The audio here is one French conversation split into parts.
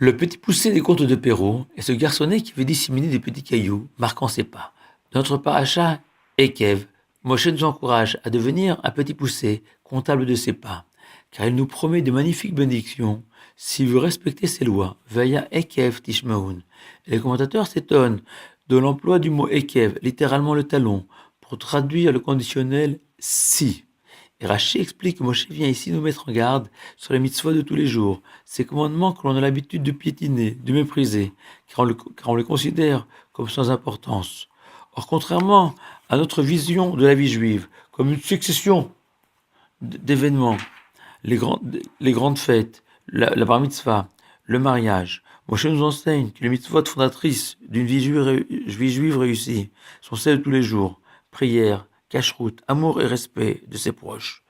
Le petit poussé des contes de Perrault est ce garçonnet qui veut disséminer des petits cailloux, marquant ses pas. Dans notre paracha, Ekev, Moshe nous encourage à devenir un petit poussé, comptable de ses pas, car il nous promet de magnifiques bénédictions s'il veut respecter ses lois. Vaya Ekev Tishmaoun. Et les commentateurs s'étonnent de l'emploi du mot Ekev, littéralement le talon, pour traduire le conditionnel si. Et Rachi explique que Moshe vient ici nous mettre en garde sur les mitzvot de tous les jours, ces commandements que l'on a l'habitude de piétiner, de mépriser, car on les considère comme sans importance. Or, contrairement à notre vision de la vie juive, comme une succession d'événements, les grandes fêtes, la bar mitzvah, le mariage, Moshe nous enseigne que les mitzvot fondatrices d'une vie juive réussie sont celles de tous les jours, prière, cacheroute, amour et respect de ses proches.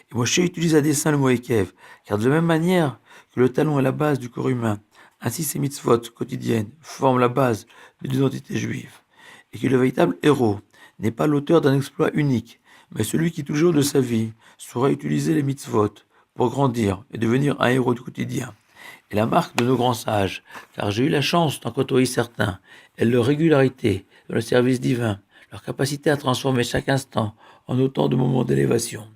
Et Moshe utilise à dessein le mot Ekev, car de la même manière que le talon est la base du corps humain, ainsi ces mitzvot quotidiennes forment la base de l'identité juive. Et que le véritable héros n'est pas l'auteur d'un exploit unique, mais celui qui, tout le jour de sa vie, saura utiliser les mitzvot pour grandir et devenir un héros du quotidien. Et la marque de nos grands sages, car j'ai eu la chance d'en côtoyer certains, est leur régularité dans le service divin, leur capacité à transformer chaque instant en autant de moments d'élévation.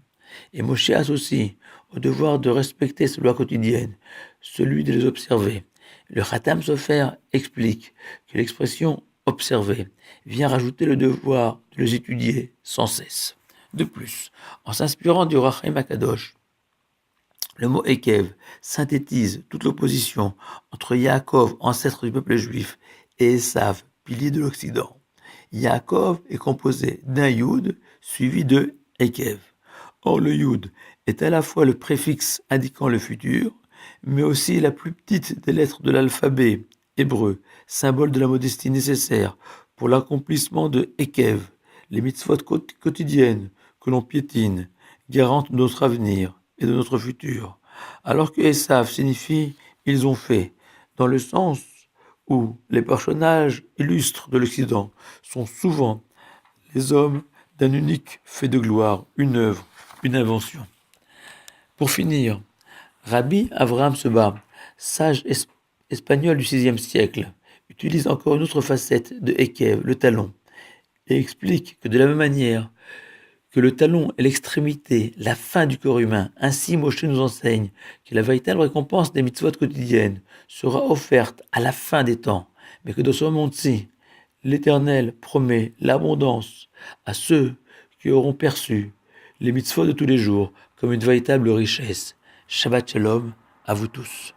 Et Moshe associe au devoir de respecter ces lois quotidiennes, celui de les observer. Le Khatam Sofer explique que l'expression observer vient rajouter le devoir de les étudier sans cesse. De plus, en s'inspirant du Rachaim Akadosh, le mot Ekev synthétise toute l'opposition entre Yaakov, ancêtre du peuple juif, et Esav, pilier de l'Occident. Yaakov est composé d'un Yud suivi de Ekev. Or, le Yud est à la fois le préfixe indiquant le futur, mais aussi la plus petite des lettres de l'alphabet hébreu, symbole de la modestie nécessaire pour l'accomplissement de Ekev, les mitzvot quotidiennes que l'on piétine, garantes de notre avenir et de notre futur, alors que Esav signifie ils ont fait, dans le sens où les personnages illustres de l'Occident sont souvent les hommes d'un unique fait de gloire, une œuvre, une invention. Pour finir, Rabbi Avraham Seba, sage espagnol du VIe siècle, utilise encore une autre facette de Ekev, le talon, et explique que de la même manière que le talon est l'extrémité, la fin du corps humain, ainsi Moshe nous enseigne que la véritable récompense des mitzvot quotidiennes sera offerte à la fin des temps, mais que dans ce monde-ci, l'Éternel promet l'abondance à ceux qui auront perçu les mitzvot de tous les jours comme une véritable richesse. Shabbat Shalom à vous tous.